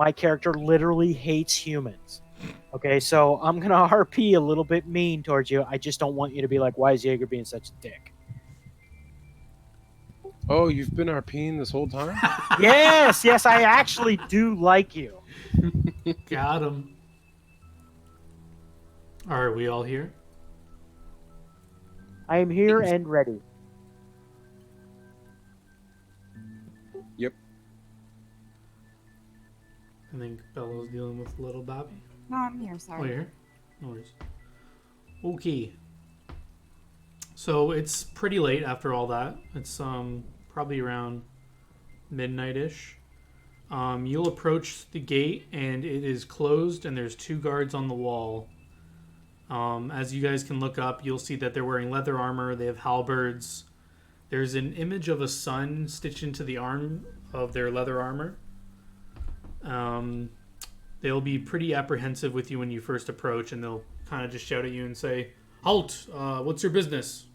my character literally hates humans. Okay, so I'm gonna RP a little bit mean towards you. I just don't want you to be like, why is Jaeger being such a dick? Oh, you've been RPing this whole time? Yes, yes, I actually do like you. Got him. Are we all here? I am here and ready. Yep. I think Bella's dealing with little Bobby. No, I'm here. Oh, Sorry. you're here? No worries. Okay. So it's pretty late after all that. It's probably around midnight-ish. You'll approach the gate and it is closed and there's 2 guards on the wall. As you guys can look up, you'll see that they're wearing leather armor. They have halberds. There's an image of a sun stitched into the arm of their leather armor. They'll be pretty apprehensive with you when you first approach, and they'll kind of just shout at you and say, "Halt! What's your business?"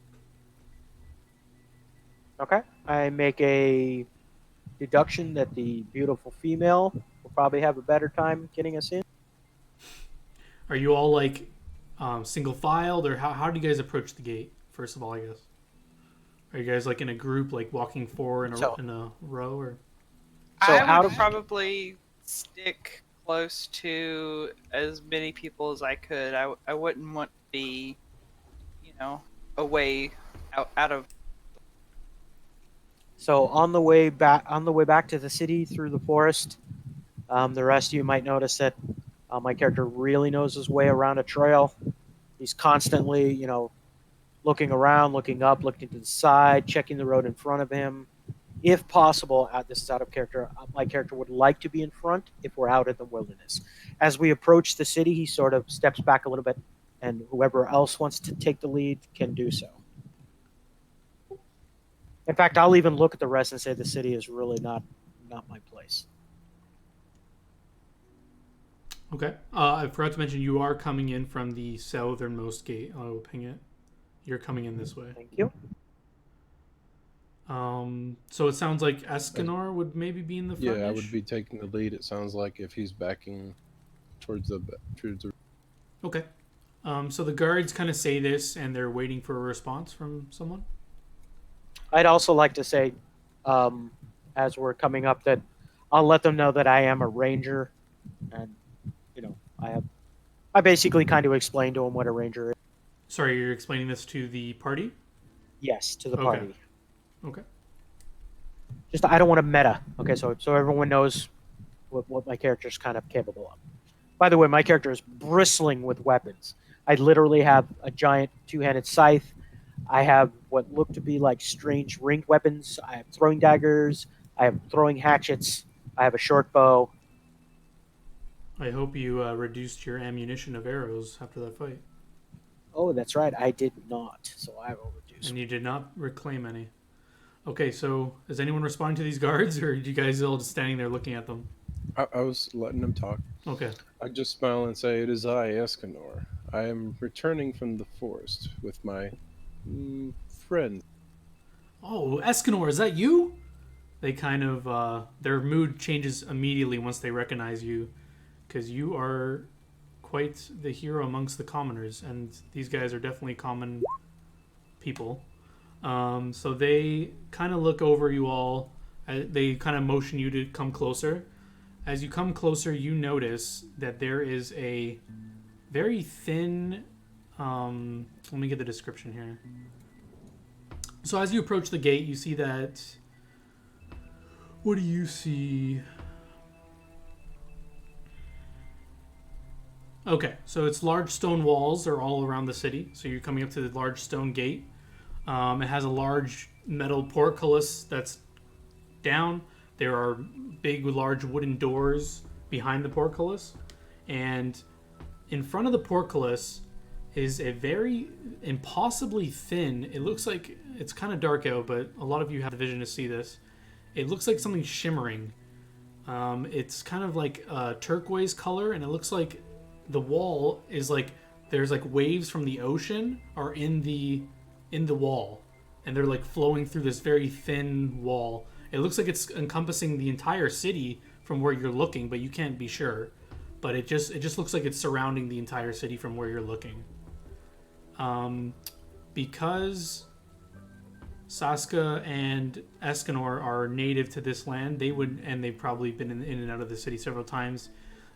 Okay. I make a deduction that the beautiful female will probably have a better time getting us in. Are you all like single filed, or how do you guys approach the gate? First of all, I guess. Are you guys like in a group, like walking forward in a row, or? So I out would of probably stick close to as many people as I could. I wouldn't want to be, away out of. So on the way back to the city through the forest, the rest of you might notice that my character really knows his way around a trail. He's constantly, looking around, looking up, looking to the side, checking the road in front of him. If possible, this is out of character, my character would like to be in front if we're out in the wilderness. As we approach the city, he sort of steps back a little bit, and whoever else wants to take the lead can do so. In fact, I'll even look at the rest and say the city is really not my place. Okay. I forgot to mention you are coming in from the southernmost gate. I will ping it. You're coming in this way. Thank you. So it sounds like Escanor would maybe be in the front. Yeah, I would be taking the lead. It sounds like if he's backing towards the. Okay. So the guards kind of say this, and they're waiting for a response from someone. I'd also like to say, as we're coming up, that I'll let them know that I am a ranger, and I basically kind of explained to them what a ranger is. Sorry, you're explaining this to the party? Yes, to the Okay. party. Okay. Just I don't want to meta. Okay, so everyone knows what my character's kind of capable of. By the way, my character is bristling with weapons. I literally have a giant 2-handed scythe. I have what look to be like strange ringed weapons. I have throwing daggers. I have throwing hatchets. I have a short bow. I hope you reduced your ammunition of arrows after that fight. Oh, that's right. I did not. So I will reduce. And you did not reclaim any. Okay, so is anyone responding to these guards, or are you guys all just standing there looking at them? I was letting him talk. Okay. I just smile and say, "It is I, Escanor. I am returning from the forest with my friend." Oh, Escanor, is that you? They kind of, their mood changes immediately once they recognize you, because you are quite the hero amongst the commoners, and these guys are definitely common people. So they kind of look over you all. They kind of motion you to come closer. As you come closer, you notice that there is a very thin... let me get the description here. So as you approach the gate, you see that... What do you see? Okay, so it's large stone walls are all around the city. So you're coming up to the large stone gate. It has a large metal portcullis that's down. There are big, large wooden doors behind the portcullis. And in front of the portcullis is a very impossibly thin... It looks like... It's kind of dark out, but a lot of you have the vision to see this. It looks like something shimmering. It's kind of like a turquoise color, and it looks like the wall is like... There's like waves from the ocean are in the wall, and they're like flowing through this very thin wall. It looks like it's encompassing the entire city from where you're looking, but you can't be sure. But it just looks like it's surrounding the entire city from where you're looking. Because Saska and Escanor are native to this land, and they've probably been in and out of the city several times.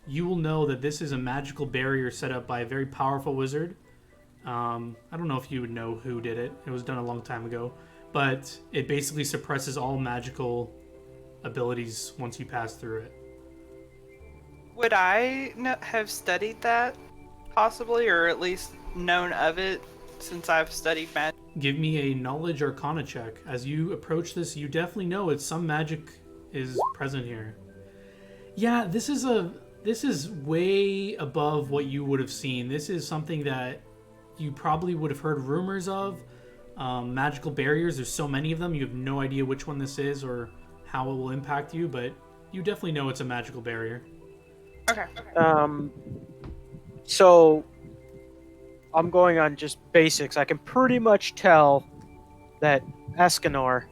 You will know that this is a magical barrier set up by a very powerful wizard. I don't know if you would know who did it. It was done a long time ago. But it basically suppresses all magical abilities once you pass through it. Would I have studied that, possibly, or at least known of it, since I've studied magic? Give me a knowledge arcana check. As you approach this, you definitely know some magic is present here. Yeah, this is way above what you would have seen. This is something that you probably would have heard rumors of. Magical barriers, there's so many of them, you have no idea which one this is or how it will impact you, but you definitely know it's a magical barrier. Okay. So I'm going on just basics. I can pretty much tell that Escanor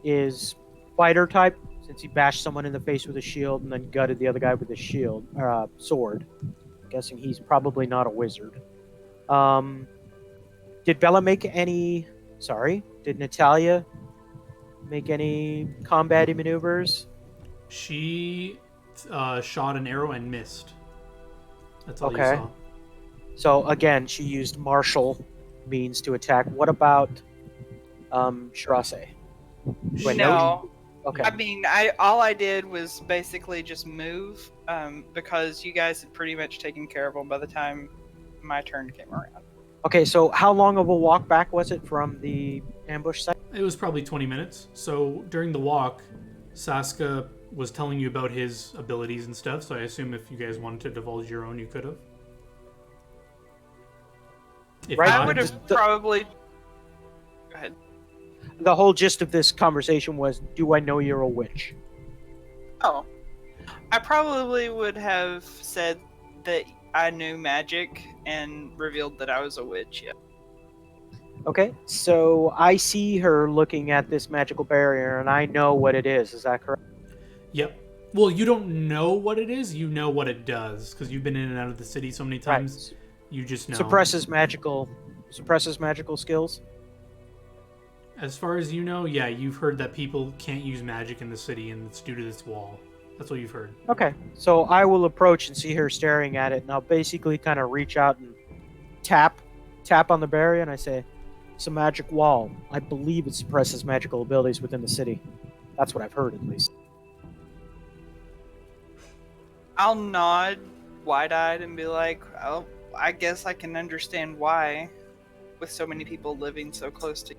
is fighter type, since he bashed someone in the face with a shield and then gutted the other guy with a sword. I'm guessing he's probably not a wizard. Did Bella make any... Sorry, did Natalia make any combat maneuvers? She shot an arrow and missed. That's all you Okay. saw. So again, she used martial means to attack. What about Shirase? Do I know No. Okay. I mean, all I did was basically just move, because you guys had pretty much taken care of them by the time my turn came around. Okay, so how long of a walk back was it from the ambush site? It was probably 20 minutes. So during the walk, Saska was telling you about his abilities and stuff, so I assume if you guys wanted to divulge your own, you could have. If Right. not, I would have probably... Go ahead. The whole gist of this conversation was, do I know you're a witch? Oh. I probably would have said that I knew magic and revealed that I was a witch, yeah. Okay, so I see her looking at this magical barrier, and I know what it is. Is that correct? Yep. Well, you don't know what it is, you know what it does, because you've been in and out of the city so many times. Right. You just know. Suppresses magical skills. As far as you know, yeah, you've heard that people can't use magic in the city, and it's due to this wall. That's what you've heard. Okay, so I will approach and see her staring at it, and I'll basically kind of reach out and tap on the barrier, and I say, "It's a magic wall. I believe it suppresses magical abilities within the city. That's what I've heard, at least." I'll nod wide-eyed and be like, oh, I guess I can understand why, with so many people living so close to...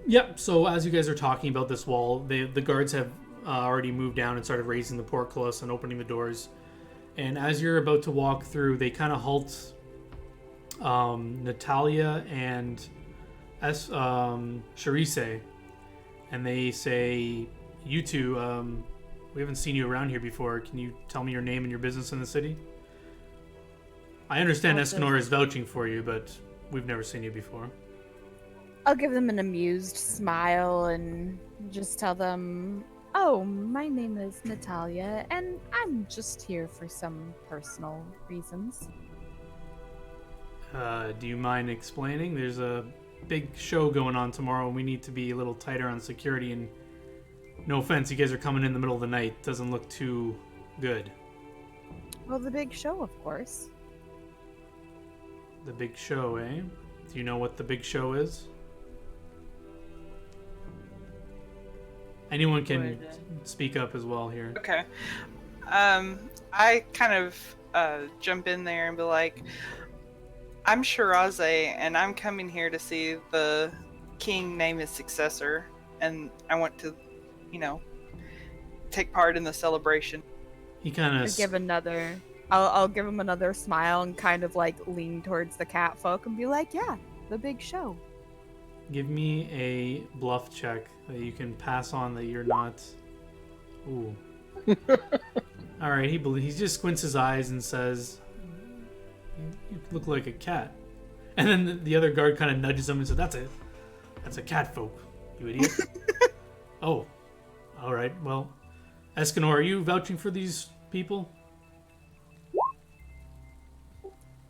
Yep, so as you guys are talking about this wall, the guards have already moved down and started raising the portcullis and opening the doors. And as you're about to walk through, they kind of halt Natalia and Shirase. And they say, "You two, we haven't seen you around here before. Can you tell me your name and your business in the city?" I understand Escanor is vouching for you, but we've never seen you before. I'll give them an amused smile and just tell them, "Oh, my name is Natalia, and I'm just here for some personal reasons." Do you mind explaining? There's a big show going on tomorrow, and we need to be a little tighter on security, and no offense, you guys are coming in the middle of the night. Doesn't look too good. Well, the big show, of course. The big show, eh? Do you know what the big show is? Anyone can speak up as well here. Okay. I kind of jump in there and be like, I'm Shirase, and I'm coming here to see the king name his successor, and I want to, take part in the celebration. He kind of... I'll give him another smile and kind of like lean towards the cat folk and be like, "Yeah, the big show." Give me a bluff check that you can pass on that you're not... Ooh. Alright, he just squints his eyes and says, "You look like a cat." And then the other guard kind of nudges him and says, That's a cat folk, you idiot." Oh, all right. Well, Escanor, are you vouching for these people?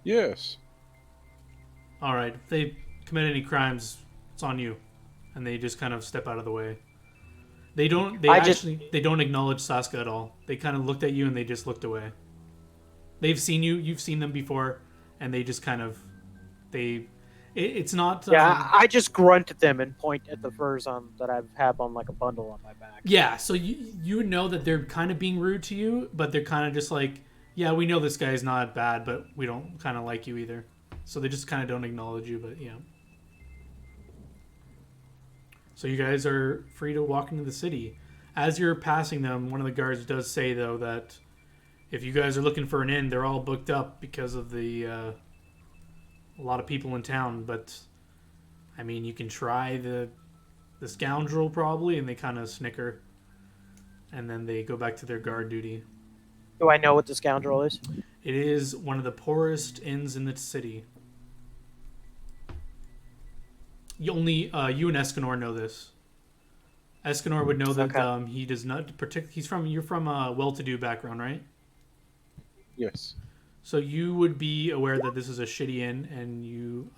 Yes. All right. If they commit any crimes, it's on you. And they just kind of step out of the way. They don't. They I just actually. They don't acknowledge Saska at all. They kind of looked at you and they just looked away. They've seen you. You've seen them before, and they just kind of. They. It's not. Yeah, I just grunt at them and point at the furs on that I have on like a bundle on my back. Yeah. So you know that they're kind of being rude to you, but they're kind of just like, yeah, we know this guy's not bad, but we don't kind of like you either. So they just kind of don't acknowledge you, but yeah. So you guys are free to walk into the city. As you're passing them, one of the guards does say though that if you guys are looking for an inn, they're all booked up because of the a lot of people in town. But I mean, you can try the scoundrel probably, and they kind of snicker, and then they go back to their guard duty. Do I know what the scoundrel is? It is one of the poorest inns in the city. You and Escanor know this. Escanor would know that Okay. he does not you're from a well-to-do background, right? Yes. So you would be aware that this is a shitty inn, and you,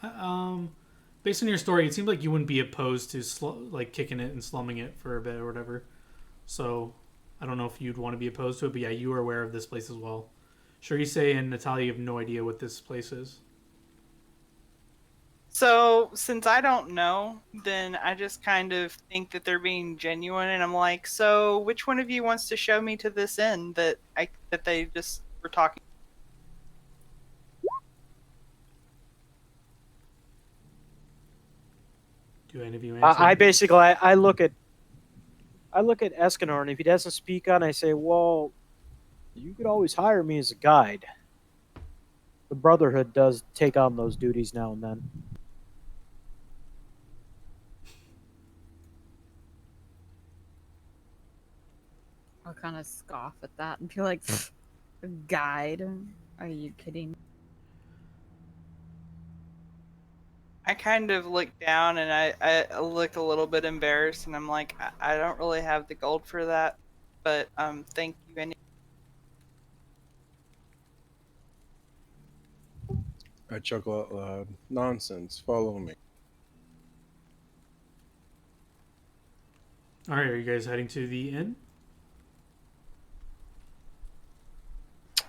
based on your story, it seems like you wouldn't be opposed to like kicking it and slumming it for a bit or whatever. So I don't know if you'd want to be opposed to it, but yeah, you are aware of this place as well. Cherise and Natalia have no idea what this place is. So, since I don't know, then I just kind of think that they're being genuine, and I'm like, so which one of you wants to show me to this inn that they just were talking? Do any of you answer? I basically I look at Escanor, and if he doesn't speak on, I say, well, you could always hire me as a guide. The Brotherhood does take on those duties now and then. I'll kind of scoff at that and be like, a guide? Are you kidding? I kind of look down and I look a little bit embarrassed, and I'm like, I don't really have the gold for that, but thank you anyway. I chuckle out loud. Nonsense. Follow me. All right, are you guys heading to the inn?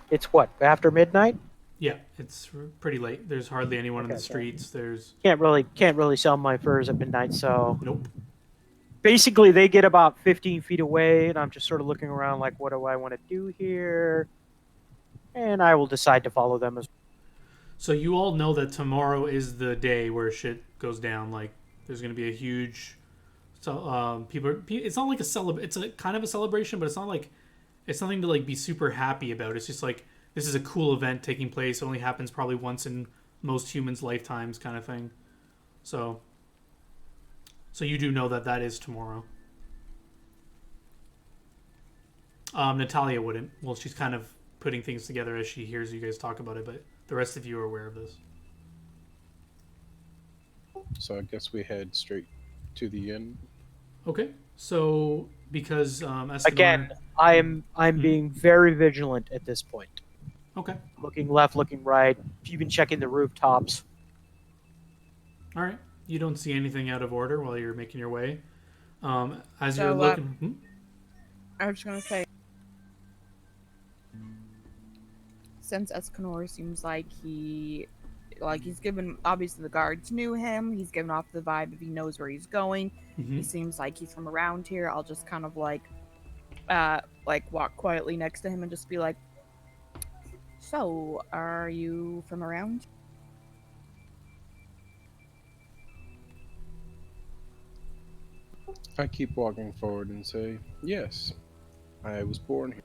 It's what, after midnight? Yeah, it's pretty late. There's hardly anyone in Okay, the streets. There's Can't really sell my furs at midnight, so nope. basically they get about 15 feet away, and I'm just sort of looking around like, what do I want to do here? And I will decide to follow them as So you all know that tomorrow is the day where shit goes down. Like there's going to be a huge, so it's not like it's a kind of a celebration, but it's not like it's nothing to like be super happy about. It's just like this is a cool event taking place. It only happens probably once in most humans' lifetimes, kind of thing. So you do know that that is tomorrow. Natalia wouldn't. Well, she's kind of putting things together as she hears you guys talk about it, but the rest of you are aware of this. So I guess we head straight to the inn. Okay, so because Escanor, again. I'm being very vigilant at this point. Okay, Looking left, looking right, even checking the rooftops. all right. You don't see anything out of order while you're making your way. As So, you're looking, I was just gonna say, since Escanor seems like he's given, obviously the guards knew him, he's given off the vibe if he knows where he's going. Mhm. He seems like he's from around here. I'll just kind of like walk quietly next to him and just be like, so are you from around? I keep walking forward and say, yes, I was born here.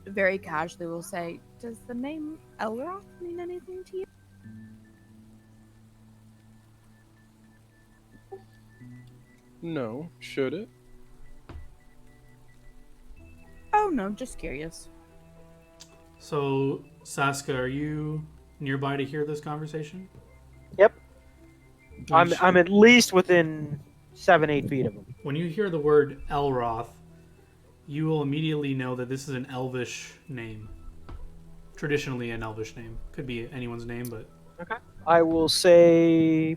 Very casually will say, does the name Elroth mean anything to you? No, should it? Oh no, just curious. so Saska, are you nearby to hear this conversation? Yep. When I'm at least within 7-8 feet of them. When you hear the word Elroth, you will immediately know that this is an elvish name. Traditionally an elvish name. Could be anyone's name, but... Okay. I will say...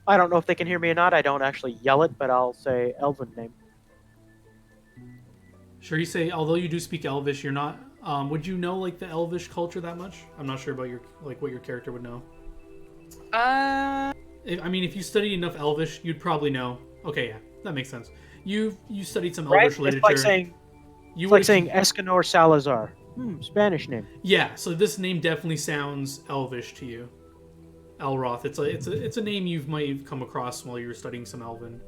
I don't know if they can hear me or not. I don't actually yell it, but I'll say Elven name. Sure, you say, although you do speak Elvish, you're not... would you know, like, the Elvish culture that much? I'm not sure about your what your character would know. I mean, if you studied enough Elvish, you'd probably know. Okay, yeah, that makes sense. You studied some Elvish literature. It's like saying Escanor Salazar. Spanish name. Yeah, so this name definitely sounds Elvish to you. Elroth. It's a name you might have come across while you were studying some Elven.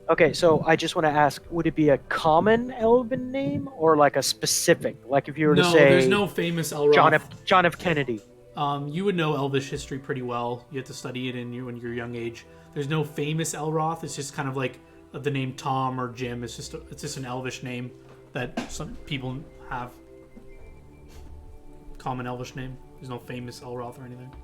Okay, so I just want to ask, would it be a common Elven name or like a specific? Like if you were to say... No, there's no famous Elroth. John F. Kennedy. You would know Elvish history pretty well. You have to study it when you're young age. There's no famous Elroth. It's just kind of like the name Tom or Jim. It's just an Elvish name that some people have. Common Elvish name. There's no famous Elroth or anything.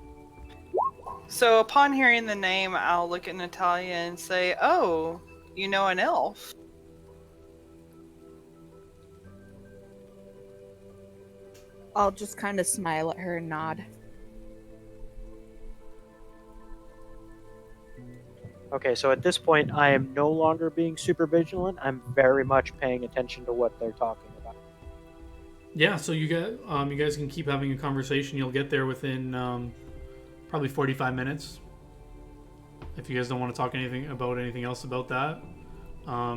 So upon hearing the name, I'll look at Natalia and say, "Oh, you know an elf." I'll just kind of smile at her and nod. Okay, so at this point, I am no longer being super vigilant. I'm very much paying attention to what they're talking about. Yeah, so you guys can keep having a conversation. You'll get there within probably 45 minutes. If you guys don't want to talk anything else about that,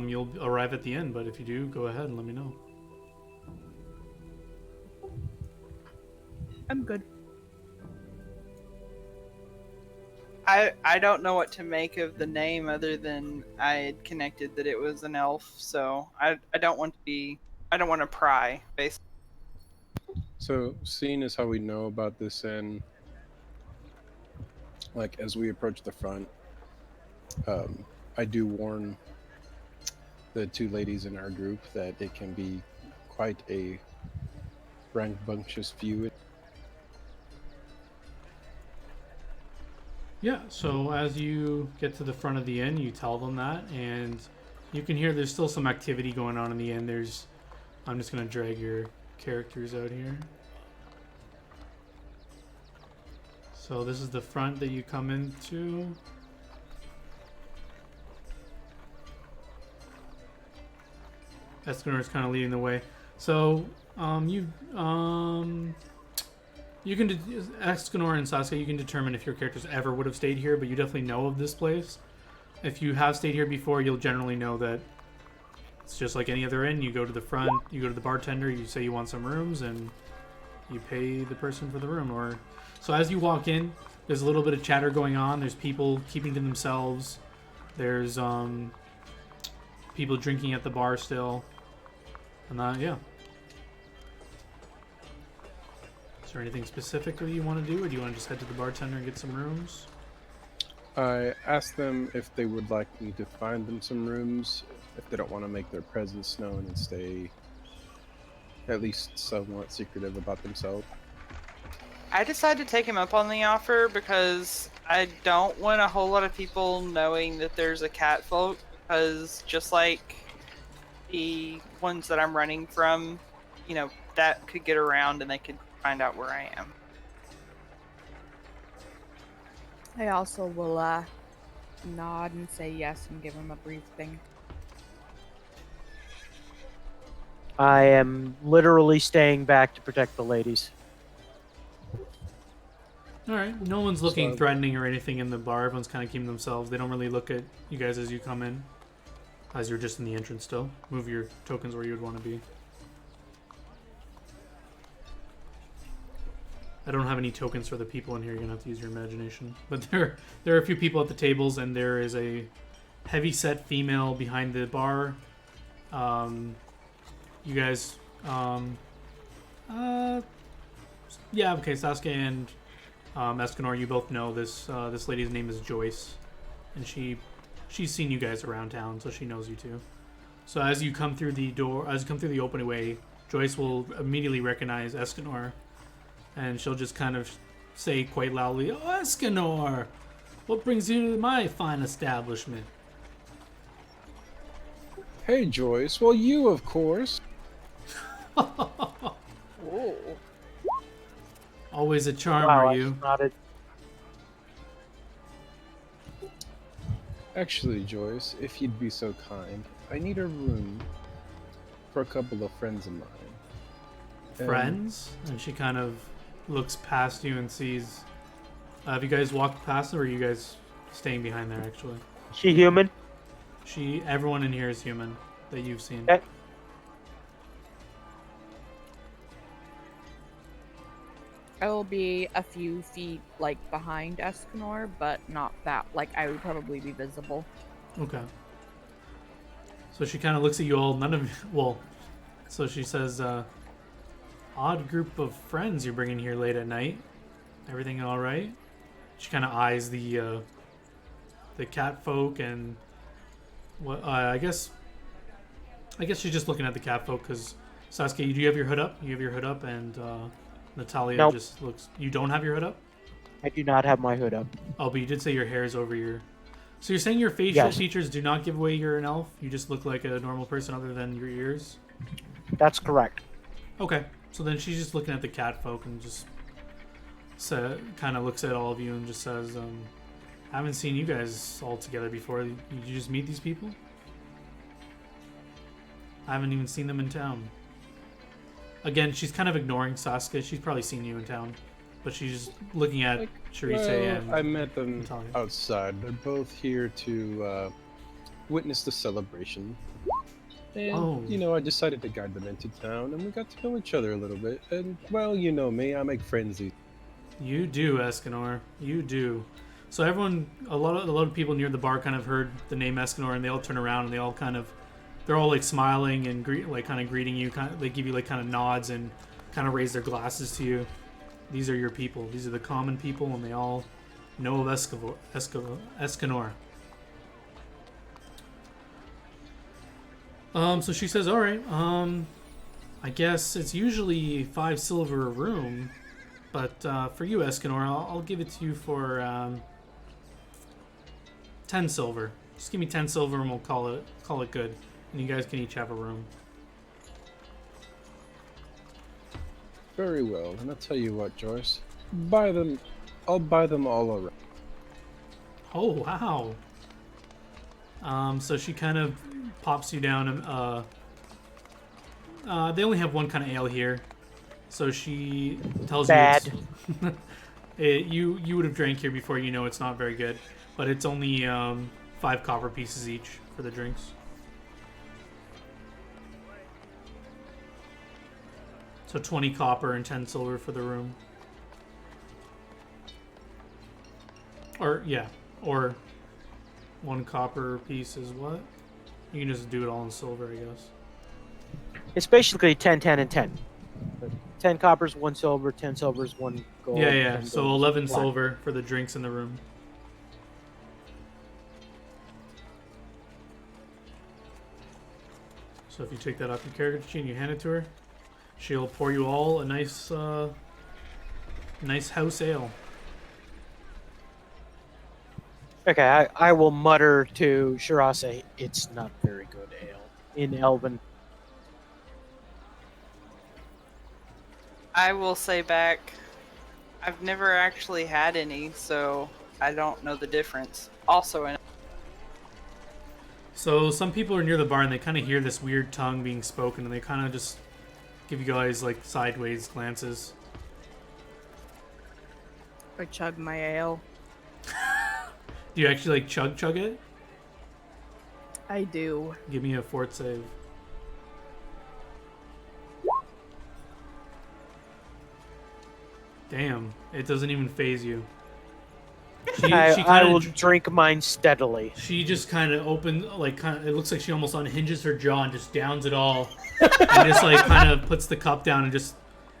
you'll arrive at the end. But if you do, go ahead and let me know. I'm good. I don't know what to make of the name other than I had connected that it was an elf, so I don't want to pry, basically. So, seeing as how we know about this inn, like as we approach the front, I do warn the two ladies in our group that it can be quite a rambunctious view. Yeah, so as you get to the front of the inn, you tell them that, and you can hear there's still some activity going on in the inn. I'm just going to drag your characters out here. So this is the front that you come into. Escanor is kind of leading the way. So you can, Escanor and Saskia, you can determine if your characters ever would have stayed here, but you definitely know of this place. If you have stayed here before, you'll generally know that it's just like any other inn. You go to the front, you go to the bartender, you say you want some rooms, and you pay the person for the room. So as you walk in, there's a little bit of chatter going on. There's people keeping to themselves. There's people drinking at the bar still. And yeah. Is there anything specific that you want to do, or do you want to just head to the bartender and get some rooms? I asked them if they would like me to find them some rooms, if they don't want to make their presence known and stay at least somewhat secretive about themselves. I decided to take him up on the offer because I don't want a whole lot of people knowing that there's a cat folk, because just like the ones that I'm running from, that could get around and they could find out where I am. I also will nod and say yes and give him a brief thing. I am literally staying back to protect the ladies. Alright, no one's looking threatening or anything in the bar. Everyone's kind of keeping themselves. They don't really look at you guys as you come in, as you're just in the entrance still. Move your tokens where you would want to be. I don't have any tokens for the people in here. You're gonna have to use your imagination. But there are a few people at the tables, and there is a heavy-set female behind the bar. You guys, yeah, okay, Saskia and Escanor, you both know this. This lady's name is Joyce, and she's seen you guys around town, so she knows you too. So as you come through the door, as you come through the open way, Joyce will immediately recognize Escanor. And she'll just kind of say quite loudly, "Oh, Escanor! What brings you to my fine establishment? Hey, Joyce. Well, you, of course. Ooh. Always a charm, Wow, are I you? nodded. Actually, Joyce, if you'd be so kind, I need a room for a couple of friends of mine. Friends? And she kind of looks past you and sees. Have you guys walked past her, or are you guys staying behind there? Actually, She human? everyone in here is human that you've seen. Okay. I will be a few feet like behind Escanor, but not that. Like I would probably be visible. Okay. So she kind of looks at you all. None of well, so she says, "Odd group of friends you're bringing here late at night. Everything all right?" She kind of eyes the cat folk and what I guess she's just looking at the cat folk because Saskia, you do have your hood up. You have your hood up, and Natalia Nope. just looks. You don't have your hood up. I do not have my hood up. Oh, but you did say your hair is over your. So you're saying your facial Yes. features do not give away you're an elf? You just look like a normal person other than your ears? That's correct. Okay. So then she's just looking at the cat folk and just kind of looks at all of you and just says, I haven't seen you guys all together before. Did you just meet these people? I haven't even seen them in town. Again, she's kind of ignoring Saskia. She's probably seen you in town. But she's just looking at Charisse and I met them Natalia. outside. They're both here to witness the celebration. And, you know, I decided to guide them into town, and we got to know each other a little bit. And, well, you know me, I make friends. You do, Escanor. You do. So everyone, a lot of people near the bar kind of heard the name Escanor, and they all turn around and they're all like smiling and kind of greeting you. They give you like kind of nods and kind of raise their glasses to you. These are your people. These are the common people, and they all know of Escanor. So she says, all right, I guess it's usually 5 silver a room, but for you, Escanor, I'll give it to you for 10 silver. Just give me 10 silver and we'll call it good. And you guys can each have a room. Very well, and I'll tell you what, Joyce. I'll buy them all around. Oh, wow. So she kind of pops you down. They only have one kind of ale here. So she tells Bad. you it's, you would have drank here before, you know it's not very good. But it's only 5 copper pieces each for the drinks. So 20 copper and 10 silver for the room. Or 1 copper piece is what? You can just do it all in silver, I guess. It's basically 10, 10, and 10. 10 coppers, 1 silver, 10 silvers, 1 gold. Yeah. 10 So gold. 11 Flat. silver for the drinks in the room. So if you take that off your character sheet and you hand it to her, she'll pour you all a nice house ale. Okay, I will mutter to Shirase, it's not very good ale. In Elven. I will say back, I've never actually had any, so I don't know the difference. Also, So some people are near the bar and they kind of hear this weird tongue being spoken and they kind of just give you guys like sideways glances. I chug my ale. Do you actually like chug it? I do. Give me a fort save. Damn, it doesn't even phase you. I will drink mine steadily. She just kind of it looks like she almost unhinges her jaw and just downs it all. And just like kind of puts the cup down and just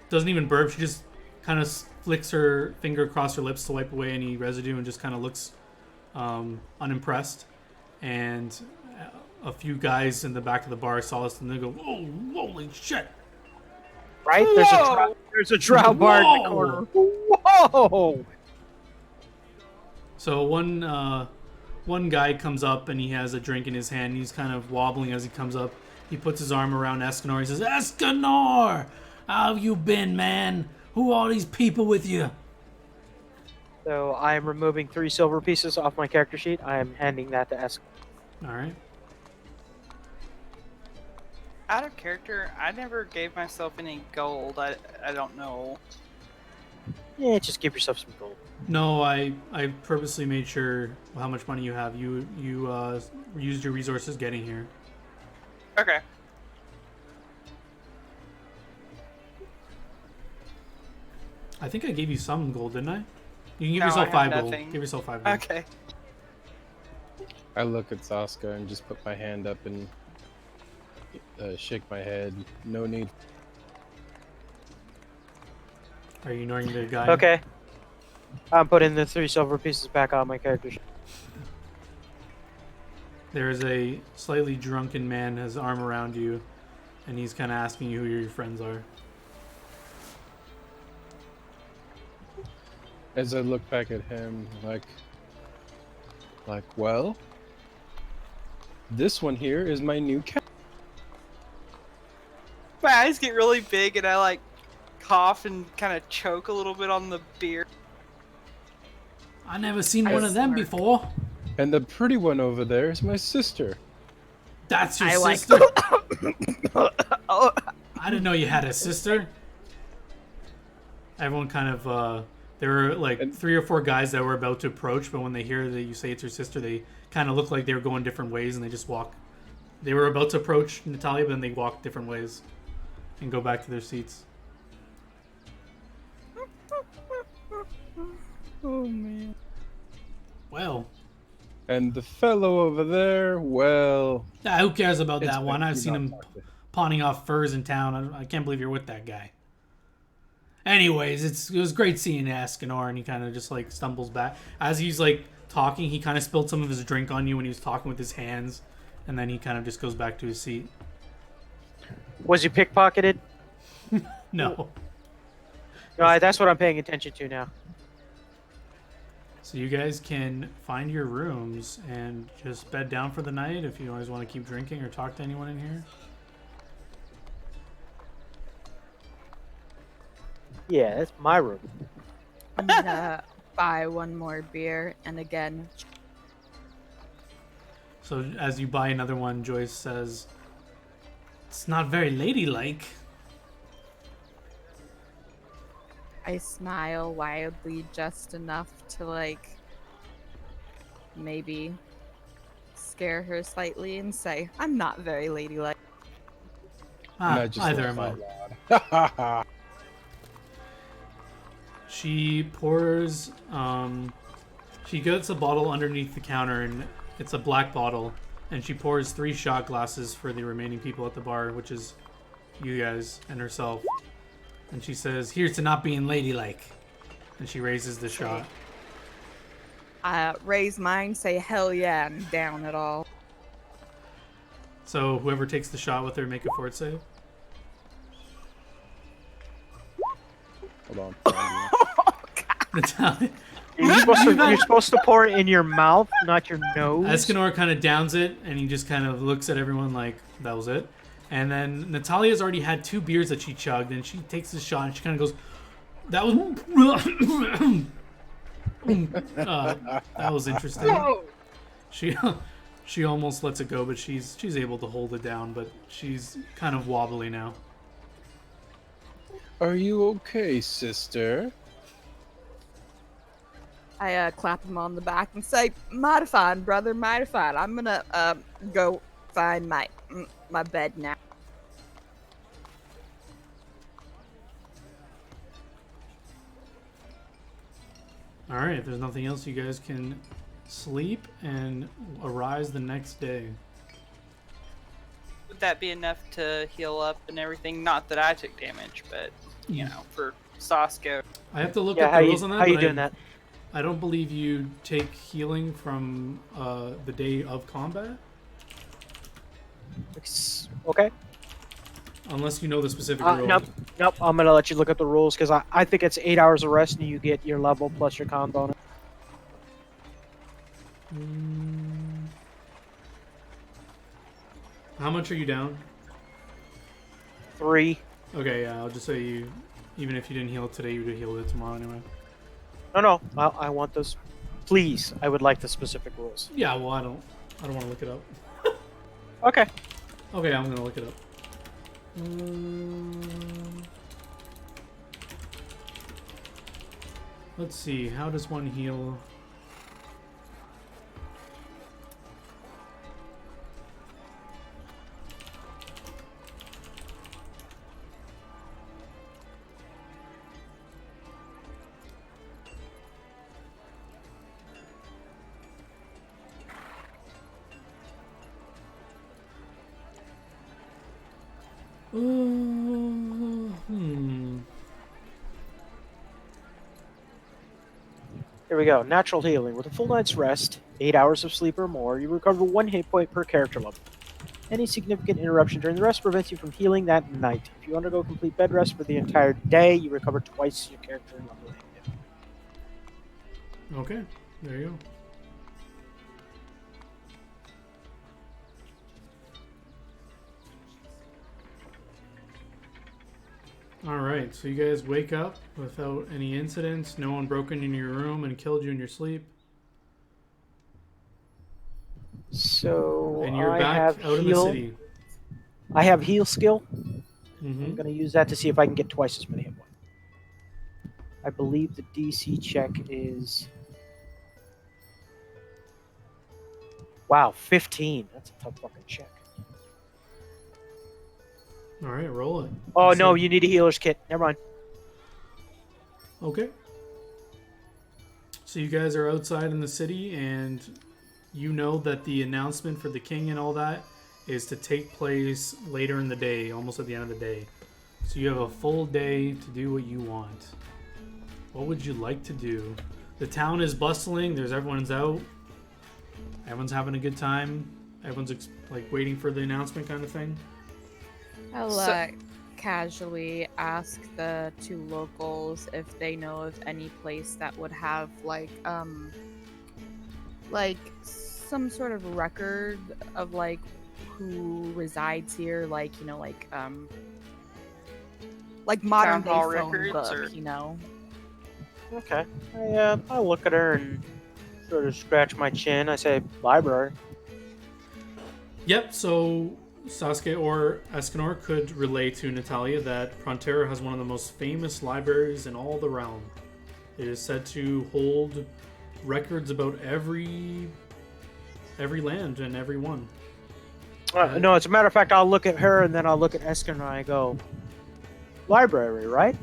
doesn't even burp. She just kind of flicks her finger across her lips to wipe away any residue and just kind of looks unimpressed. And a few guys in the back of the bar saw this and they go, "Whoa, holy shit!" Right? There's a drow bar in the corner. Whoa! So one guy comes up and he has a drink in his hand. He's kind of wobbling as he comes up. He puts his arm around Escanor. He says, "Escanor, how have you been, man? Who are these people with you?" So I am removing 3 silver pieces off my character sheet. I am handing that to Esk. All right. Out of character, I never gave myself any gold. I don't know. Yeah, just give yourself some gold. No, I purposely made sure how much money you have. You used your resources getting here. Okay. I think I gave you some gold, didn't I? You can give No, yourself I 5 have gold. nothing. Give yourself 5 gold. Okay. I look at Saska and just put my hand up and shake my head. No need. Are you ignoring the guy? Okay. I'm putting the 3 silver pieces back on my character sheet. There is a slightly drunken man, his arm around you, and he's kind of asking you who your friends are. As I look back at him, like, well, this one here is my new cat. My eyes get really big and I like cough and kind of choke a little bit on the beer. I never seen one of them before. And the pretty one over there is my sister. That's your I like- sister? Oh, I didn't know you had a sister. Everyone kind of, there were like 3 or 4 guys that were about to approach, but when they hear that you say it's your sister, they kind of look like they were going different ways and they just walk. They were about to approach Natalia, but then they walk different ways and go back to their seats. Oh man. Well, And the fellow over there, well, who cares about it's that one? I've better seen not him talk to- pawning off furs in town. I can't believe you're with that guy. Anyways, it was great seeing Escanor, and he kind of just like stumbles back as he's like talking. He kind of spilled some of his drink on you when he was talking with his hands, and then he kind of just goes back to his seat. was you pickpocketed? No. No, that's what I'm paying attention to now. So you guys can find your rooms and just bed down for the night if you always want to keep drinking or talk to anyone in here. Yeah, that's my room. I'm gonna buy one more beer and again. So as you buy another one, Joyce says, "It's not very ladylike." I smile wildly just enough to like maybe scare her slightly and say, "I'm not very ladylike." Ah, and I just either laugh am I. out loud. She pours, she gets a bottle underneath the counter, and it's a black bottle, and she pours 3 shot glasses for the remaining people at the bar, which is you guys and herself. And she says, "Here's to not being ladylike." And she raises the shot. I raise mine, say hell yeah, and down it all. So whoever takes the shot with her, make a fort save. Hold on. Natalia. You're supposed to pour it in your mouth, not your nose. Escanor kind of downs it, and he just kind of looks at everyone like, that was it. And then Natalia's already had 2 beers that she chugged, and she takes the shot, and she kind of goes, that was interesting. She almost lets it go, but she's able to hold it down, but she's kind of wobbly now. Are you okay, sister? I clap him on the back and say, "Mighty fine, brother, mighty fine. I'm gonna go find my bed now." All right, if there's nothing else, you guys can sleep and arise the next day. Would that be enough to heal up and everything? Not that I took damage, but you know, for Sasko. I have to look Yeah, up how the you rules on that. how you but doing that? I don't believe you take healing from the day of combat, Okay. unless you know the specific rule. Nope. I'm gonna let you look at the rules because I think it's 8 hours of rest and you get your level plus your con bonus. How much are you down? 3. Okay, yeah, I'll just say you. Even if you didn't heal it today, you would have healed it tomorrow anyway. No. I want this. Please, I would like the specific rules. Yeah, well, I don't want to look it up. Okay. Okay, I'm gonna look it up. Let's see. How does one heal? Here we go. Natural healing. With a full night's rest, 8 hours of sleep or more, you recover 1 hit point per character level. Any significant interruption during the rest prevents you from healing that night. If you undergo complete bed rest for the entire day, you recover twice your character level. Okay, there you go. Alright, so you guys wake up without any incidents. No one broke into your room and killed you in your sleep. So And you're I back have out in the heal. city. I have heal skill. Mm-hmm. I'm going to use that to see if I can get twice as many hit points. I believe the DC check is... Wow, 15. That's a tough fucking check. Alright, roll it. Oh, Let's no, see. you need a healer's kit. Never mind. Okay. So you guys are outside in the city, and you know that the announcement for the king and all that is to take place later in the day, almost at the end of the day. So you have a full day to do what you want. What would you like to do? The town is bustling. Everyone's out. Everyone's having a good time. Everyone's like waiting for the announcement, kind of thing. I'll So- casually ask the 2 locals if they know of any place that would have like some sort of record of like who resides here, like like modern day hall phone records, book, or- you know. Okay. I look at her and sort of scratch my chin. I say, library. Yep, so Sasuke or Escanor could relay to Natalia that Prontera has one of the most famous libraries in all the realm. It is said to hold records about every land and every one. No, as a matter of fact, I'll look at her and then I'll look at Eskin and I go, library, right?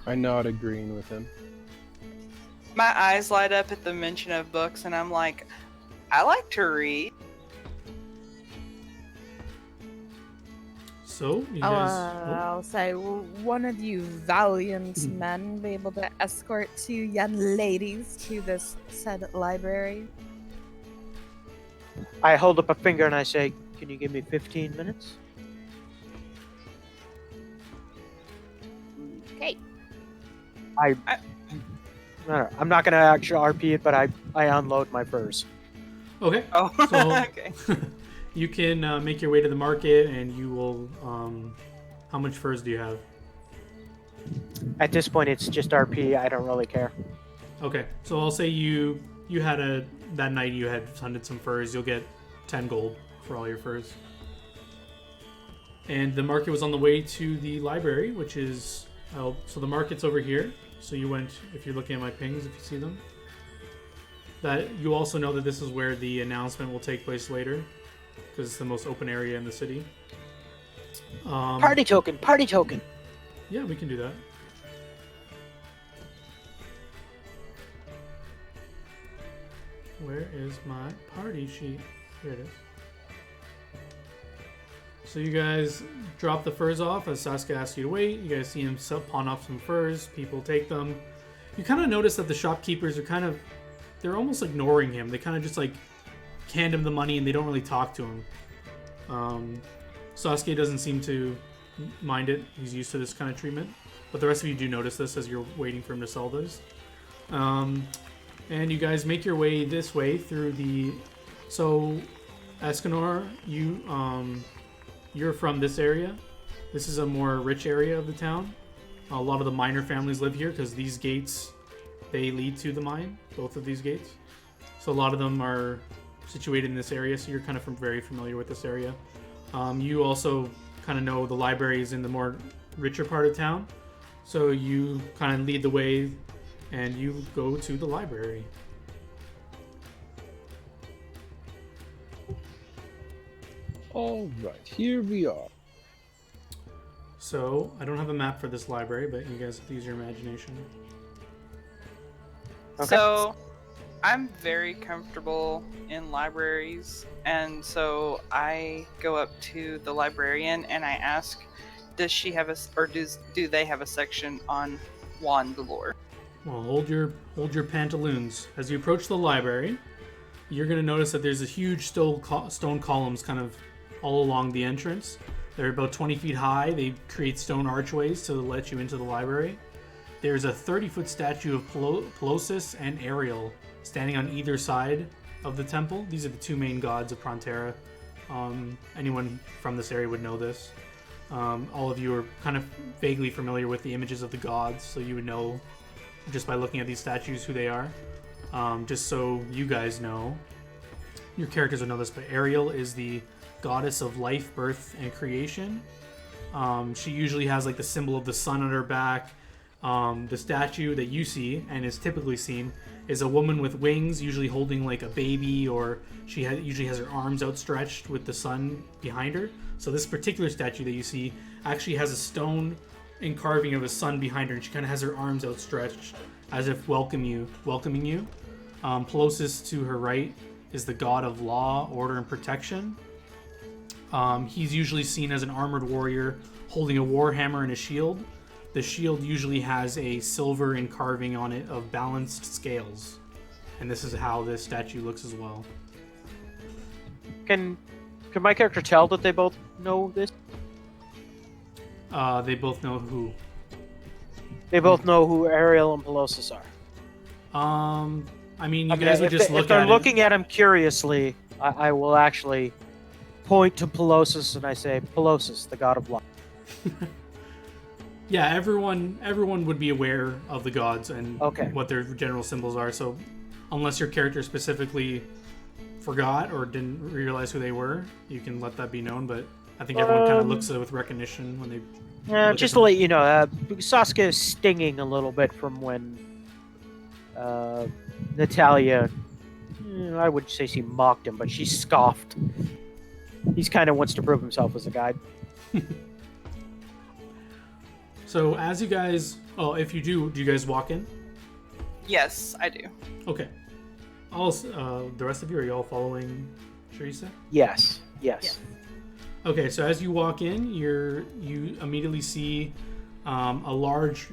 I nod agreeing with him. My eyes light up at the mention of books, and I'm like, I like to read. So, you guys... I'll say, will one of you valiant men be able to escort 2 young ladies to this said library? I hold up a finger and I say, can you give me 15 minutes? Okay. No, I'm not going to actually RP it, but I unload my furs. Okay. Oh, So- okay. You can make your way to the market, and you will... how much furs do you have? At this point, it's just RP. I don't really care. Okay, so I'll say you had that night you had hunted some furs. You'll get 10 gold for all your furs. And the market was on the way to the library, which is... so the market's over here. So you went, if you're looking at my pings, if you see them. That you also know that this is where the announcement will take place later, because it's the most open area in the city. Party token, party token. Yeah, we can do that. Where is my party sheet? Here it is. So you guys drop the furs off as Sasuke asks you to wait. You guys see him pawn off some furs. People take them. You kind of notice that the shopkeepers are they're almost ignoring him. They kind of just like hand him the money and they don't really talk to him. Sasuke doesn't seem to mind it. He's used to this kind of treatment. But the rest of you do notice this as you're waiting for him to sell those. And you guys make your way this way through the... So, Escanor, you're from this area. This is a more rich area of the town. A lot of the miner families live here because these gates, they lead to the mine, both of these gates. So a lot of them are situated in this area, so you're kind of very familiar with this area. You also kind of know the library is in the more richer part of town, so you kind of lead the way and you go to the library. All right, here we are. So I don't have a map for this library, but you guys have to use your imagination. Okay. So, I'm very comfortable in libraries, and so I go up to the librarian and I ask, does she have do they have a section on wand lore? Well, hold your pantaloons. As you approach the library, you're going to notice that there's a huge stone columns kind of all along the entrance. They're about 20 feet high. They create stone archways to let you into the library. There's a 30-foot statue of Pelosis and Ariel standing on either side of the temple. These are the two main gods of Prontera. Anyone from this area would know this. All of you are kind of vaguely familiar with the images of the gods, so you would know just by looking at these statues who they are. Just so you guys know, your characters will know this, but Ariel is the goddess of life, birth, and creation. She usually has like the symbol of the sun on her back. The statue that you see and is typically seen is a woman with wings, usually holding like a baby, or she usually has her arms outstretched with the sun behind her. So this particular statue that you see actually has a stone carving of a sun behind her, and she kind of has her arms outstretched as if welcoming you. Pelosis to her right is the god of law, order, and protection. He's usually seen as an armored warrior holding a war hammer and a shield. The shield usually has a silver carving on it of balanced scales. And this is how this statue looks as well. Can my character tell that they both know this? They both know who. They both know who Ariel and Pelosis are. I mean, you guys would just look at it. If they're looking at him curiously, I will actually point to Pelosis and I say, Pelosis, the god of life. Yeah, everyone would be aware of the gods and Okay. what their general symbols are. So, unless your character specifically forgot or didn't realize who they were, you can let that be known. But I think everyone kind of looks at it with recognition when they. Just to let you know, Saskia is stinging a little bit from when Natalia, I wouldn't say she mocked him, but she scoffed. He's kind of wants to prove himself as a guide. So as you guys, if you do you guys walk in? Yes, I do. Okay. The rest of you, are you all following Teresa? Yes. Okay, so as you walk in, you immediately see a large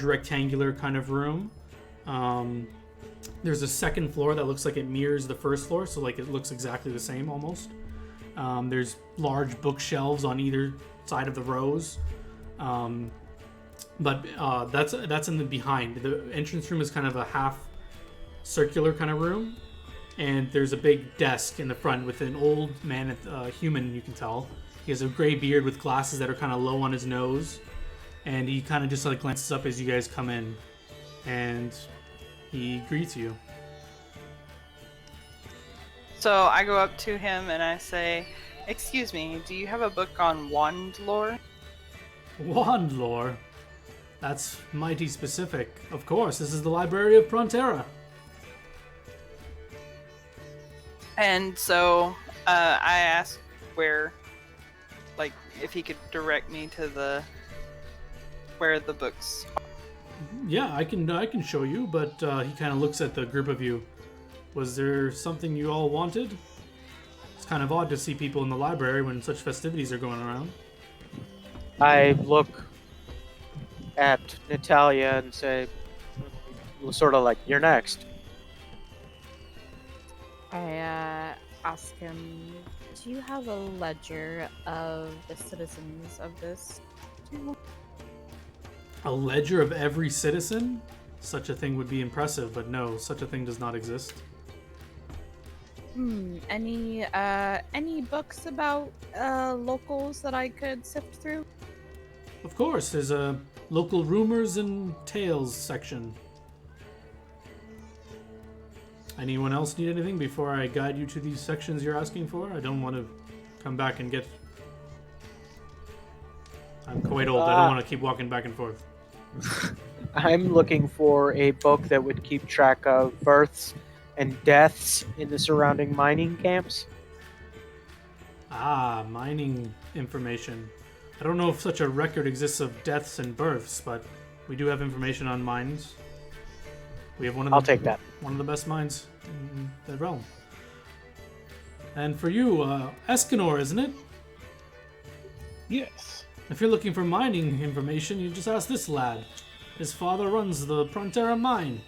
rectangular kind of room. There's a second floor that looks like it mirrors the first floor, so like it looks exactly the same almost. There's large bookshelves on either side of the rows. But that's in the behind. The entrance room is kind of a half circular kind of room, and there's a big desk in the front with an old man, human, you can tell. He has a gray beard with glasses that are kind of low on his nose, and he kind of just like glances up as you guys come in, and he greets you. So I go up to him and I say, excuse me, do you have a book on wand lore? Wand lore? That's mighty specific. Of course, this is the Library of Prontera. And so I asked where, like, if he could direct me to where the books are. Yeah, I can show you, but he kind of looks at the group of you. Was there something you all wanted? It's kind of odd to see people in the library when such festivities are going around. I look at Natalia and say, sort of like, you're next. I ask him, do you have a ledger of the citizens of this? A ledger of every citizen? such a thing would be impressive, but no, such a thing does not exist. Any books about locals that I could sift through? Of course, there's a local rumors and tales section. Anyone else need anything before I guide you to these sections you're asking for? I don't want to come back and get... I'm quite old. I don't want to keep walking back and forth. I'm looking for a book that would keep track of births and deaths in the surrounding mining camps. Ah, mining information. I don't know if such a record exists of deaths and births, but we do have information on mines. We have one of the, I'll take that. One of the best mines in the realm. And for you, Escanor, isn't it? Yes. If you're looking for mining information, you just ask this lad. His father runs the Prontera mine.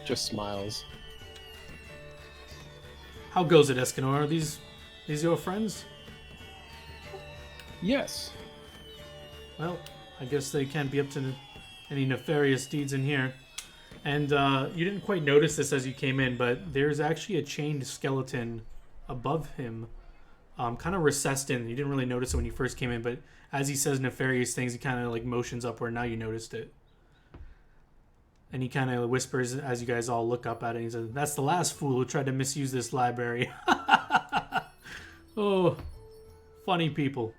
Just smiles. How goes it, Escanor? Are these your friends? Yes. Well, I guess they can't be up to any nefarious deeds in here. And you didn't quite notice this as you came in, but there's actually a chained skeleton above him, kind of recessed in. You didn't really notice it when you first came in, but as he says nefarious things, he kind of like motions upward. Now you noticed it. And he kind of whispers as you guys all look up at it. He says, "That's the last fool who tried to misuse this library." Oh, funny people.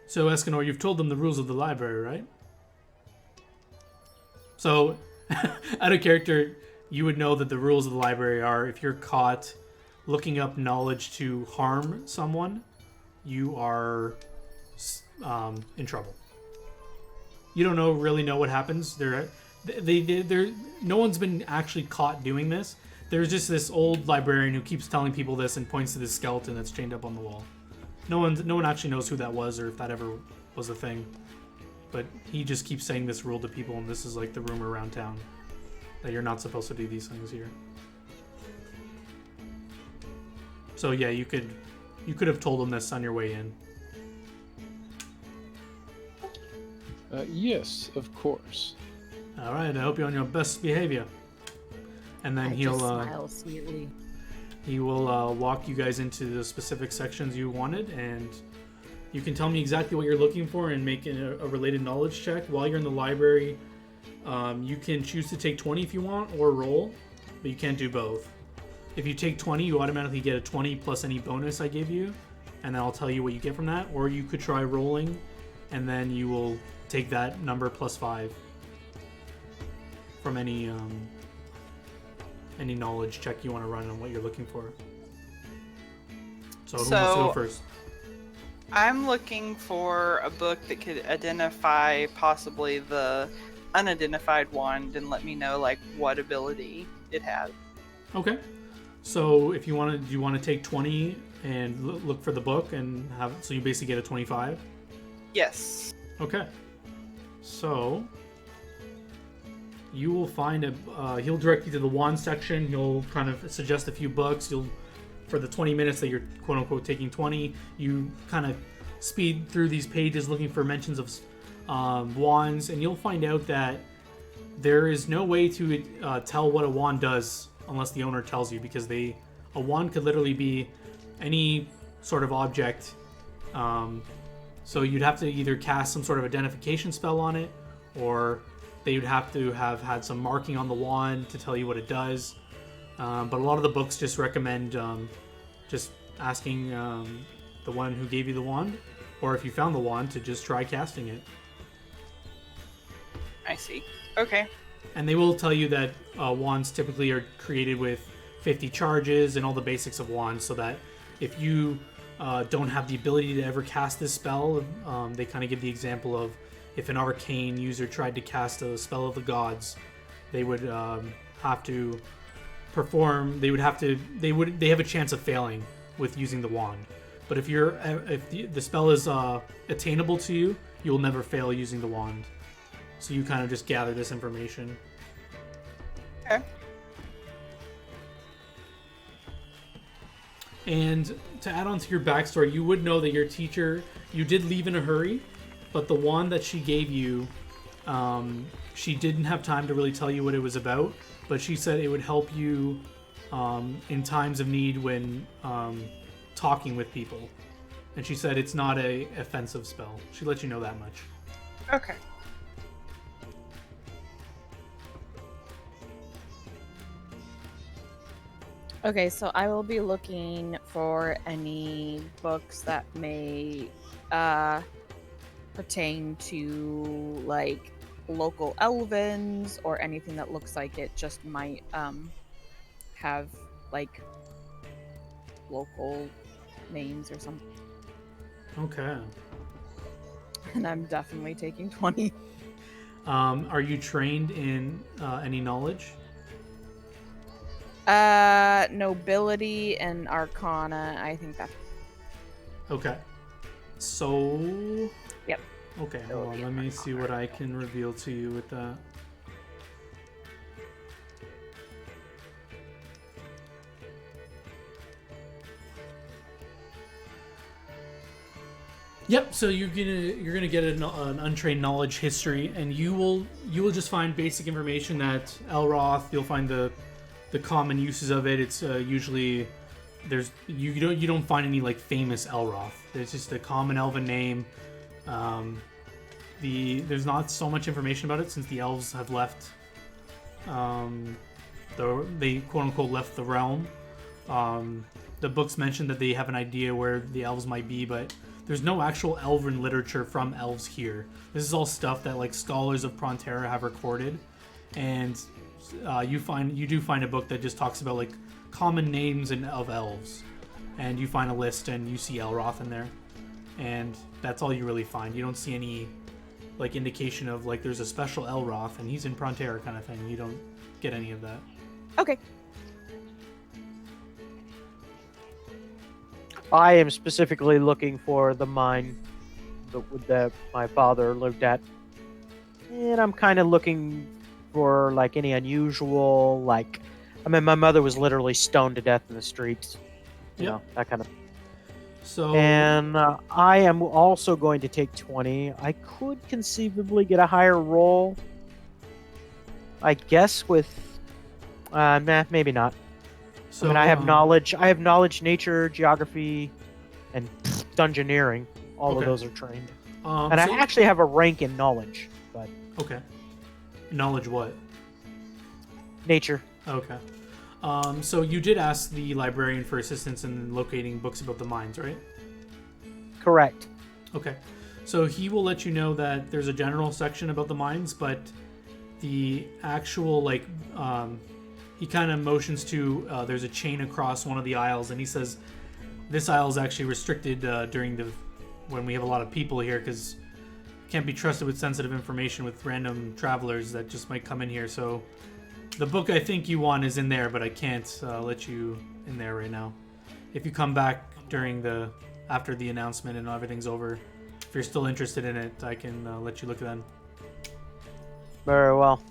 So, Escanor, you've told them the rules of the library, right? So, out of character, you would know that the rules of the library are if you're caught looking up knowledge to harm someone, you are in trouble. You don't really know what happens. They're no one's been actually caught doing this. There's just this old librarian who keeps telling people this and points to this skeleton that's chained up on the wall. No one actually knows who that was or if that ever was a thing. But he just keeps saying this rule to people, and this is like the rumor around town that you're not supposed to do these things here. So yeah, you could have told him this on your way in. Yes, of course. All right, I hope you're on your best behavior. And then he'll smile sweetly. He will walk you guys into the specific sections you wanted, and you can tell me exactly what you're looking for and make a related knowledge check. While you're in the library, you can choose to take 20 if you want, or roll, but you can't do both. If you take 20, you automatically get a 20 plus any bonus I give you, and then I'll tell you what you get from that. Or you could try rolling, and then you will take that number plus 5 from any knowledge check you want to run on what you're looking for. So who wants to go first? I'm looking for a book that could identify possibly the unidentified wand and let me know like what ability it has. Okay. So if you want to take 20 and look for the book and have so you basically get a 25? Yes. Okay. So you will find he'll direct you to the wand section. He'll kind of suggest a few books. For the 20 minutes that you're quote unquote taking 20, you kind of speed through these pages looking for mentions of wands, and you'll find out that there is no way to tell what a wand does unless the owner tells you, because a wand could literally be any sort of object. So you'd have to either cast some sort of identification spell on it, or they would have to have had some marking on the wand to tell you what it does. But a lot of the books just recommend just asking the one who gave you the wand, or if you found the wand, to just try casting it. I see. Okay. And they will tell you that wands typically are created with 50 charges and all the basics of wands, so that if you don't have the ability to ever cast this spell, they kind of give the example of if an arcane user tried to cast a spell of the gods, they would have to perform. They have a chance of failing with using the wand. But if the spell is attainable to you, you'll never fail using the wand. So you kind of just gather this information. Okay. And to add on to your backstory, you would know that your teacher, you did leave in a hurry, but the wand that she gave you, she didn't have time to really tell you what it was about, but she said it would help you in times of need when talking with people. And she said it's not a offensive spell. She let you know that much. Okay. Okay, so I will be looking for any books that may pertain to like local elvens or anything that looks like it just might have like local names or something. Okay. And I'm definitely taking 20. Are you trained in any knowledge? Nobility and arcana, I think that's Okay. So... Yep. Okay, hold on. Let me see what I can reveal to you with that. Yep. So you're gonna get an untrained knowledge history, and you will just find basic information that Elroth. You'll find the common uses of it. It's usually you don't find any like famous Elroth. There's just a common elven name. There's not so much information about it since the elves have left. They quote unquote left the realm. The books mention that they have an idea where the elves might be, but there's no actual elven literature from elves here. This is all stuff that like scholars of Prontera have recorded, and you do find a book that just talks about like common names of elves, and you find a list and you see Elroth in there, and that's all you really find. You don't see any like indication of like there's a special Elroth and he's in Prontera kind of thing. You don't get any of that. okay. I am specifically looking for the mine that my father lived at. And I'm kind of looking for like any unusual, like, I mean, my mother was literally stoned to death in the streets. You know, that kind of. So And I am also going to take 20. I could conceivably get a higher roll. I guess with, maybe not. so I mean, I have knowledge, nature, geography, and dungeoneering. All Okay. of those are trained. And And I actually have a rank in knowledge, but okay. Knowledge what? nature. Okay. So you did ask the librarian for assistance in locating books about the mines, right? Correct. Okay. So he will let you know that there's a general section about the mines, but the actual like he kind of motions to there's a chain across one of the aisles, and he says this aisle is actually restricted during when we have a lot of people here because can't be trusted with sensitive information with random travelers that just might come in here. So the book I think you want is in there, but I can't let you in there right now. If you come back after the announcement and everything's over, if you're still interested in it, I can let you look then. Very well.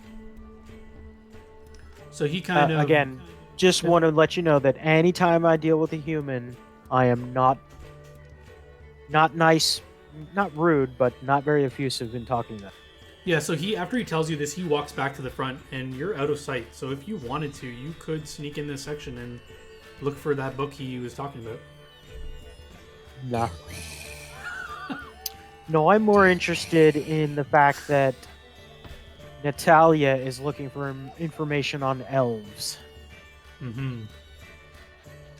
So he kind of Again, just want to let you know that anytime I deal with a human, I am not nice, not rude, but not very effusive in talking to them. Yeah, so after he tells you this, he walks back to the front, and you're out of sight. So if you wanted to, you could sneak in this section and look for that book he was talking about. No. No, I'm more interested in the fact that Natalia is looking for information on elves. Mm-hmm.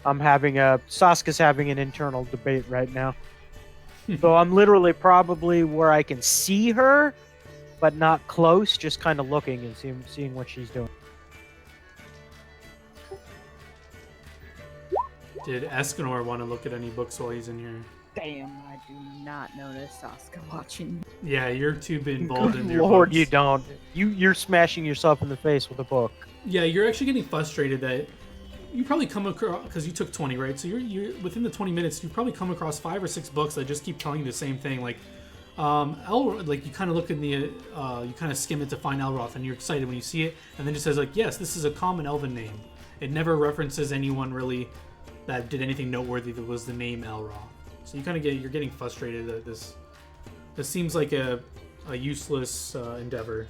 Saska's having an internal debate right now. So I'm literally probably where I can see her, but not close, just kind of looking and seeing what she's doing. Did Escanor want to look at any books while he's in here? Damn, I do not notice Saska watching. Yeah, you're too involved in your Lord, books. you don't. You're smashing yourself in the face with a book. Yeah, you're actually getting frustrated that you probably come across, because you took 20, right? So you're within the 20 minutes, you probably come across 5 or 6 books that just keep telling you the same thing. Like, like you kind of look in the, you kind of skim it to find Elroth, and you're excited when you see it, and then it says like, yes, this is a common elven name. It never references anyone really that did anything noteworthy that was the name Elra. So you kind of you're getting frustrated at this. This seems like a useless endeavor.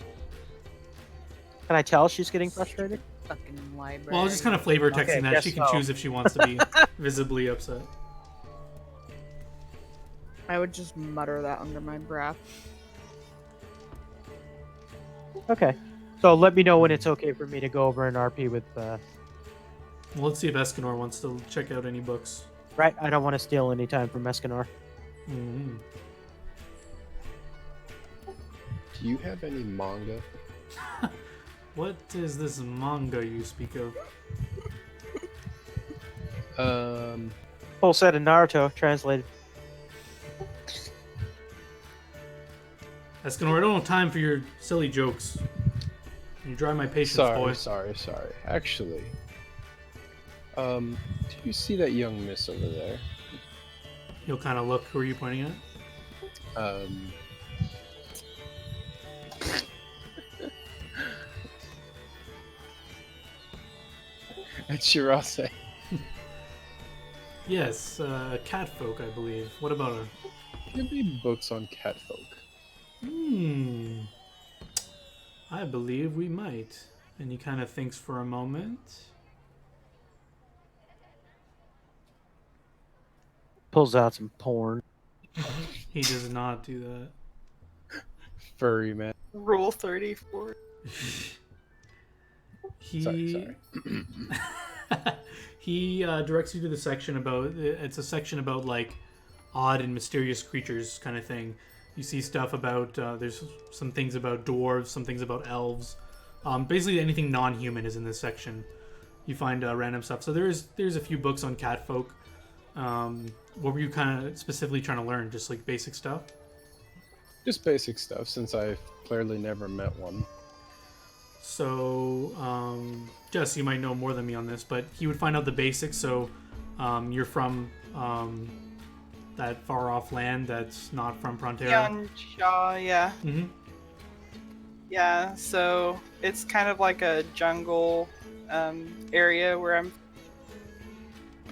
Can I tell she's getting frustrated? Fucking library. Well, I was just kind of flavor texting Okay, that guess she can so. choose if she wants to be visibly upset. I would just mutter that under my breath. Okay. So let me know when it's okay for me to go over an RP with. Well, let's see if Escanor wants to check out any books. Right. I don't want to steal any time from Escanor. Mm-hmm. Do you have any manga? What is this manga you speak of? Full set of Naruto translated. Escanor, I don't have time for your silly jokes. You drive my patience, boy. Sorry. Actually, do you see that young miss over there? He'll kind of look. Who are you pointing at? It's Shirase. Yes, catfolk, I believe. What about her? Give me books on catfolk. I believe we might. And he kind of thinks for a moment. Pulls out some porn. He does not do that. Furry man. Rule 34. He Sorry. he directs you to the section about. It's a section about like odd and mysterious creatures kind of thing. You see stuff about. There's some things about dwarves, some things about elves. Basically, anything non-human is in this section. You find random stuff. So there's a few books on catfolk. What were you kind of specifically trying to learn? Just like basic stuff? Just basic stuff, since I've clearly never met one. So, Jess, you might know more than me on this, but he would find out the basics. So, you're from that far off land that's not from Frontera. Yansha, yeah. Mm-hmm. Yeah, so it's kind of like a jungle area where I'm.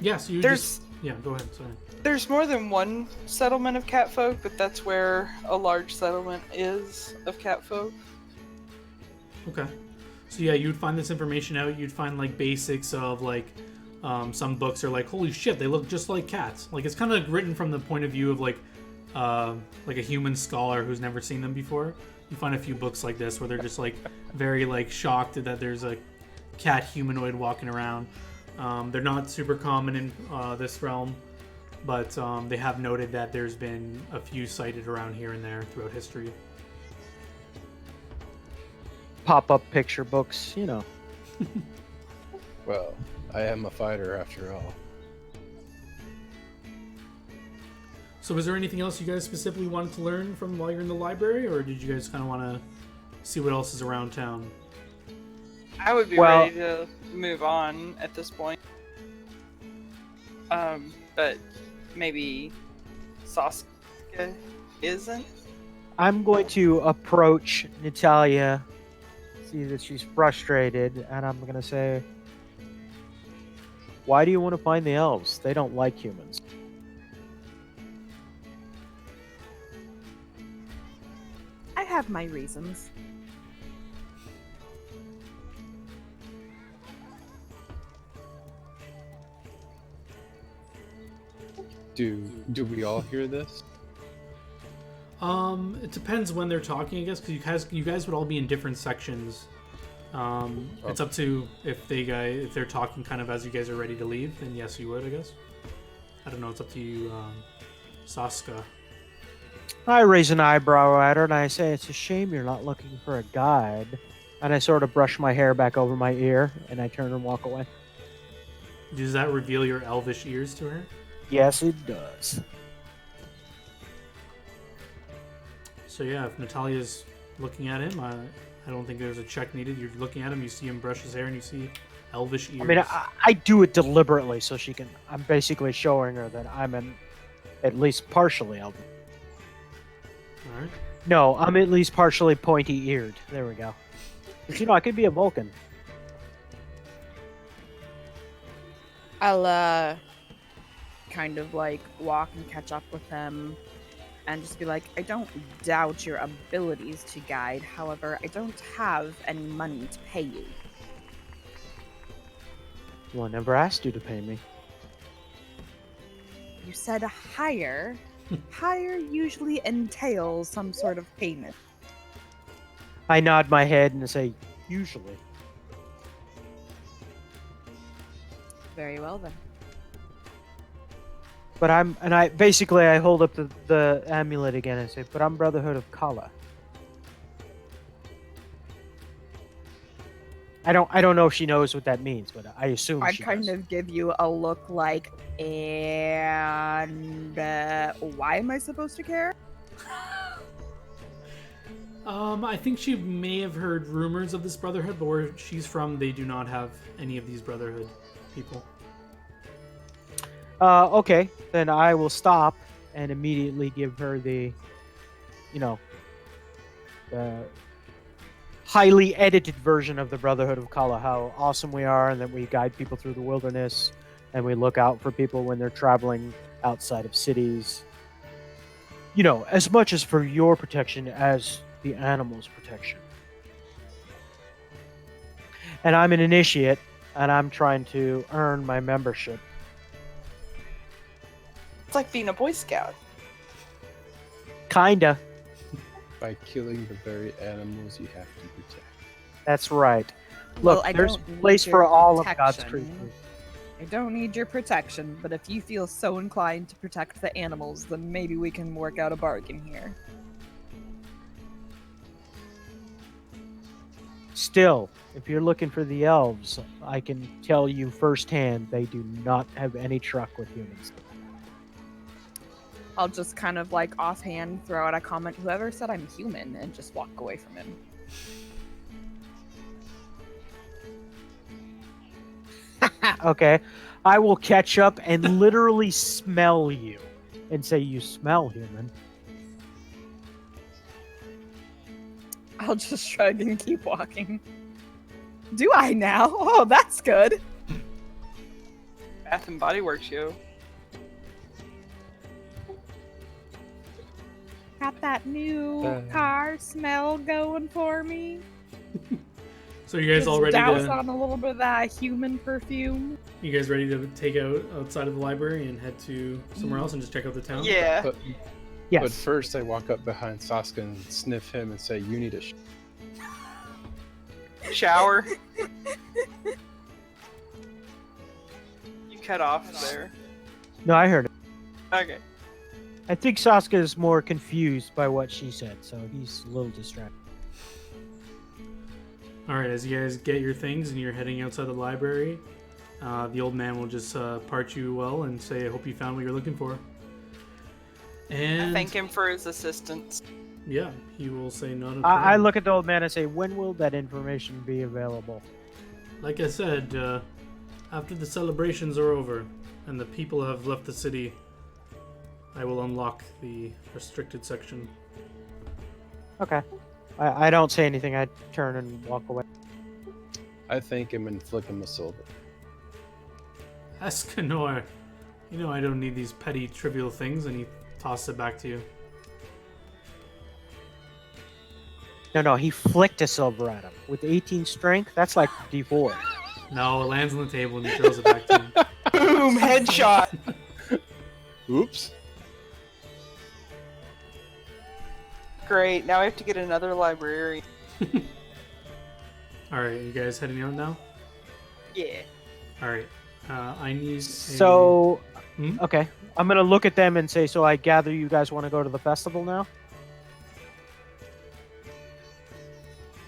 Yeah, so you There's just... Yeah, go ahead, sorry. there's more than one settlement of catfolk, but that's where a large settlement is of catfolk. Okay. So yeah, you'd find this information out. You'd find like basics of like some books are like, holy shit, they look just like cats. Like it's kind of written from the point of view of like a human scholar who's never seen them before. You find a few books like this where they're just like very like shocked that there's a cat humanoid walking around. They're not super common in this realm, but they have noted that there's been a few sighted around here and there throughout history. Pop-up picture books, you know. Well, I am a fighter after all. So was there anything else you guys specifically wanted to learn from while you're in the library, or did you guys kind of want to see what else is around town? I would be Well- ready to move on at this point. But maybe Sasuke isn't. I'm going to approach Natalia, see that she's frustrated, and I'm going to say, why do you want to find the elves? They don't like humans. I have my reasons. Do we all hear this? It depends when they're talking, I guess, because you guys would all be in different sections. It's up to if they're talking kind of as you guys are ready to leave, then yes, you would, I guess. I don't know. It's up to you, Saska. I raise an eyebrow at her and I say, it's a shame you're not looking for a guide. And I sort of brush my hair back over my ear and I turn and walk away. Does that reveal your elvish ears to her? Yes, it does. So yeah, if Natalia's looking at him, I don't think there's a check needed. You're looking at him, you see him brush his hair, and you see elvish ears. I mean, I do it deliberately so she can... I'm basically showing her that I'm at least partially elven. All right. No, I'm at least partially pointy-eared. There we go. But you know, I could be a Vulcan. I'll kind of like walk and catch up with him and just be like, I don't doubt your abilities to guide. However, I don't have any money to pay you. Well, I never asked you to pay me. You said hire. Hire usually entails some sort of payment. I nod my head and say, usually. Very well then. But I hold up the amulet again and say, but I'm Brotherhood of Kala. I don't know if she knows what that means, but I assume I'd she kind does. of give you a look like, and why am I supposed to care? I think she may have heard rumors of this brotherhood, but where she's from, they do not have any of these brotherhood people. Okay, then I will stop and immediately give her the highly edited version of the Brotherhood of Kala, how awesome we are and that we guide people through the wilderness and we look out for people when they're traveling outside of cities. As much as for your protection as the animals' protection. And I'm an initiate and I'm trying to earn my membership. It's like being a Boy Scout. Kinda. By killing the very animals you have to protect. That's right. Well, Look, I there's don't a need place your for all of God's protection. creatures. I don't need your protection, but if you feel so inclined to protect the animals, then maybe we can work out a bargain here. Still, if you're looking for the elves, I can tell you firsthand they do not have any truck with humans. I'll just kind of like offhand throw out a comment, whoever said I'm human, and just walk away from him. Okay, I will catch up and literally smell you and say, you smell human. I'll just shrug and keep walking. Do I now? Oh, that's good. Bath and Body Works, yo. Got that new car smell going for me. So you guys Just all ready douse to? on a little bit of that human perfume. You guys ready to take out outside of the library and head to somewhere else and just check out the town? Yeah. But Yes. first I walk up behind Saska and sniff him and say, you need a Shower. You cut off there. No, I heard it. Okay. I think Saska is more confused by what she said, so he's a little distracted. All right, as you guys get your things and you're heading outside the library, the old man will just part you well and say, "I hope you found what you're looking for." And I thank him for his assistance. yeah, he will say none of I look at the old man and say, when will that information be available? Like I said, after the celebrations are over and the people have left the city, I will unlock the restricted section. Okay. I don't say anything. I turn and walk away. I thank him and flick him a silver. Escanor, you know I don't need these petty, trivial things, and he tosses it back to you. No, he flicked a silver at him. With 18 strength, that's like D4. No, it lands on the table and he throws it back to him. Boom! Headshot! Oops. Great, now we have to get another librarian. Alright, you guys heading out now? Yeah. Alright, I need So, Hmm? okay. I'm going to look at them and say, so I gather you guys want to go to the festival now?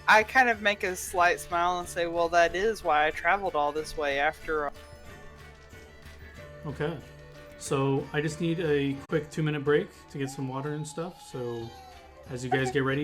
I kind of make a slight smile and say, well, that is why I traveled all this way after all. Okay. So I just need a quick 2-minute break to get some water and stuff. So as you guys get ready,